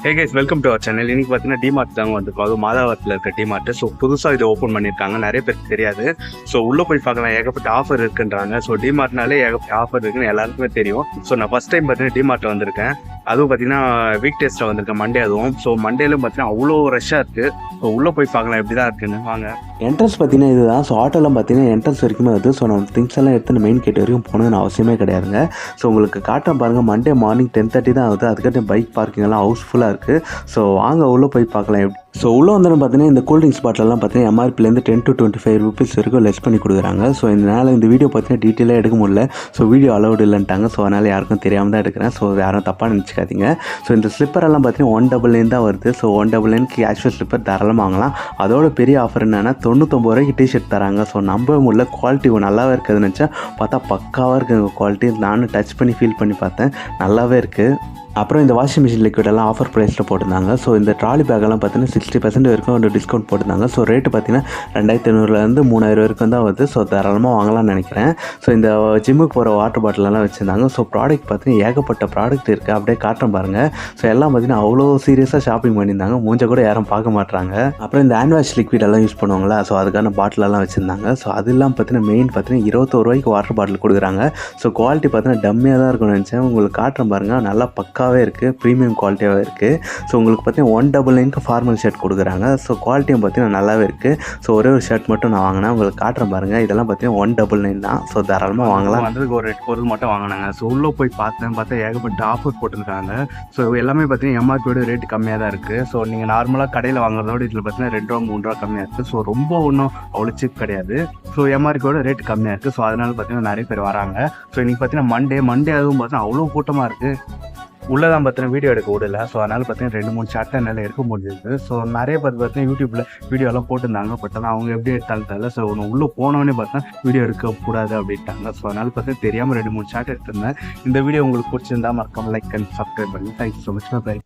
Hey guys, welcome to our channel. இன்னைக்கு பார்த்தீங்கன்னா DMart தாங்க வந்திருக்கோம். அதுவும் மாதாவரத்தில் இருக்க டிமார்ட். ஸோ புதுசாக இதை ஓப்பன் பண்ணியிருக்காங்க. நிறைய பேருக்கு தெரியாது. ஸோ உள்ளே போய் பார்க்கலாம், ஏகப்பட்ட ஆஃபர் இருக்குன்றாங்க. ஸோ டிமார்ட்னாலே ஏகப்பட்ட ஆஃபர் இருக்குன்னு எல்லாருக்குமே தெரியும். ஸோ நான் ஃபஸ்ட் டைம் பார்த்தீங்கன்னா டிமார்ட்டில் வந்திருக்கேன். அதுவும் பார்த்தீங்கன்னா வீக் டேஸில் வந்திருக்கேன், மண்டே. அதுவும் ஸோ மண்டேலும் பார்த்தீங்கன்னா அவ்வளோ ரஷ்ஷாக இருக்குது. ஸோ உள்ளே போய் பார்க்கலாம் எப்படி தான் இருக்குன்னு வாங்க. என்ட்ரன்ஸ் பார்த்தீங்கன்னா இதுதான். ஸோ ஆட்டோலாம் பார்த்தீங்கன்னா என்ட்ரன்ஸ் வரைக்குமே வருது. ஸோ நம்ம திங்ஸ் எல்லாம் எடுத்து மெயின் கேட் வரைக்கும் போகணுன்னு அவசியமே கிடையாதுங்க. ஸோ உங்களுக்கு காட்டுறேன் பாருங்கள், மண்டே மார்னிங் 10:30 தான் ஆகுது. அதுக்காட்டி பைக் பார்க்கிங் எல்லாம் ஹவுஸ்ஃபுல்லாக இருக்குது. ஸோ வாங்க உள்ளே போய் பார்க்கலாம் எப்படி. ஸோ உள்ளே வந்து பார்த்தீங்கன்னா இந்த கூல்ட்ரிங்க்ஸ் பாட்டிலெல்லாம் பார்த்தீங்கன்னா எம்ஆர்பிலேருந்து 10 to 25 rupees வரைக்கும் லெஸ் பண்ணி கொடுக்குறாங்க. ஸோ இதனால் இந்த வீடியோ பார்த்தீங்கன்னா டீட்டெயிலாக எடுக்க முடியல. ஸோ வீடியோ அலௌடு இல்லைன்ட்டாங்க. ஸோ அதனால் யாருக்கும் தெரியாமல் தான் எடுக்கிறேன். ஸோ யாரும் தப்பாக நினச்சிக்காதீங்க. ஸோ இந்த ஸ்லிப்பரெல்லாம் பார்த்தீங்கன்னா 199 தான் வருது. ஸோ 199 கேஷுவல் ஸ்லிப்பர் தாராளமாக வாங்கலாம். அதோட பெரிய ஆஃபர் என்னென்னா 99 ரூபாய்க்கு டிஷர்ட் தராங்க. ஸோ நம்ப முடியல, குவாலிட்டி நல்லாவே இருக்குதுன்னு நினச்சா பார்த்தா பக்காவாக இருக்குது குவாலிட்டி. நானும் டச் பண்ணி ஃபீல் பண்ணி பார்த்தேன், நல்லாவே இருக்குது. அப்புறம் இந்த வாஷிங் மிஷின் லிக்விடெல்லாம் ஆஃபர் ப்ரைஸில் போட்டிருந்தாங்க. ஸோ இந்த ட்ராலி பேக்கெல்லாம் பார்த்தீங்கன்னா 60% வரைக்கும் ஒரு டிஸ்கவுண்ட் போட்டிருந்தாங்க. ஸோ ரேட்டு பார்த்தீங்கன்னா 2500 3,000 வரைக்கும் தான் வருது. ஸோ தாராளமாக வாங்கலாம்னு நினைக்கிறேன். ஸோ இந்த ஜிம்முக்கு போகிற வாட்டர் பாட்டிலெல்லாம் வச்சுருந்தாங்க. ஸோ ப்ராடக்ட் பார்த்தீங்கன்னா ஏகப்பட்ட ப்ராடக்ட் இருக்குது. அப்படியே காட்டுறேன் பாருங்கள். ஸோ எல்லாம் பார்த்தீங்கன்னா அவ்வளோ சீரியஸாக ஷாப்பிங் பண்ணியிருந்தாங்க. மூஞ்ச கூட யாரும் பார்க்க மாட்டாங்க. அப்புறம் இந்த ஹேண்ட் வாஷ் லிக்விடெல்லாம் யூஸ் பண்ணுவாங்களா, ஸோ அதுக்கான பாட்டிலெல்லாம் வச்சுருந்தாங்க. ஸோ அதெல்லாம் பார்த்தீங்கன்னா மெயின் பார்த்தீங்கன்னா 21 ரூபாய்க்கு வாட்டர் பாட்டில் கொடுக்குறாங்க. ஸோ குவாலிட்டி பார்த்தீங்கன்னா டம்மியாக தான் இருக்கும்னு நினச்சேன். உங்களுக்கு காட்டுறேன் பாருங்கள், நல்லா பக்காவே இருக்குது, ப்ரீமியம் குவாலிட்டியாகவே இருக்குது. ஸோ உங்களுக்கு பார்த்தீங்கன்னா 199க்கு ஃபார்மல் ஷர்ட் கொடுக்குறாங்க. ஸோ குவாலிட்டியும் பார்த்தீங்கன்னா நல்லாவே இருக்குது. ஸோ ஒரே ஒரு ஷர்ட் மட்டும் நான் வாங்கினேன், உங்களுக்கு காட்டுறேன் பாருங்கள். இதெல்லாம் பார்த்தீங்கன்னா 199 தான். ஸோ தாராளமாக வாங்கலாம். வந்ததுக்கு ஒரு 8 பொருள் மட்டும் வாங்கினாங்க. ஸோ உள்ளே போய் பார்த்தா ஏகப்பட்ட ஆஃபர் போட்டுருக்காங்க. ஸோ எல்லாமே பார்த்தீங்கன்னா எம்ஆர்பியோட ரேட்டு கம்மியாக தான் இருக்குது. ஸோ நீங்கள் நார்மலாக கடையில் வாங்குறதோட இதில் பார்த்தீங்கன்னா 2 ரூபா 3 ரூபா கம்மியாக இருக்குது. ஸோ ரொம்ப ஒன்றும் அவ்வளோ சீப் கிடையாது. ஸோ எம்ஆர்பியோட ரேட்டு கம்மியாக இருக்குது. ஸோ அதனால பார்த்தீங்கன்னா நிறைய பேர் வராங்க. ஸோ இன்றைக்கி பார்த்தீங்கன்னா மண்டே அதுவும் பார்த்தீங்கன்னா அவ்வளோ கூட்டமாக இருக்குது. உள்ளே தான் பார்த்தீங்கன்னா வீடியோ எடுக்க விடல. ஸோ அதனால் பார்த்தீங்கன்னா 2-3 ஷார்ட் தான் என்னால் எடுக்க முடியுது. ஸோ நிறைய பேர் பார்த்தீங்கன்னா யூடியூப்பில் வீடியோலாம் போட்டிருந்தாங்க. பட் ஆனால் அவங்க எப்படி எடுத்தாலும் தெரியல. ஸோ உள்ளே போனவொடனே பார்த்தா வீடியோ எடுக்கக்கூடாது அப்படின்ட்டாங்க. ஸோ அதனால் பார்த்தீங்கன்னா தெரியாமல் 2-3 ஷார்ட் எடுத்திருந்தேன். இந்த வீடியோ உங்களுக்கு பிடிச்சிருந்தா மறக்காம லைக் அண்ட் சப்ஸ்கிரைப் பண்ணி. Thank you so much. பை.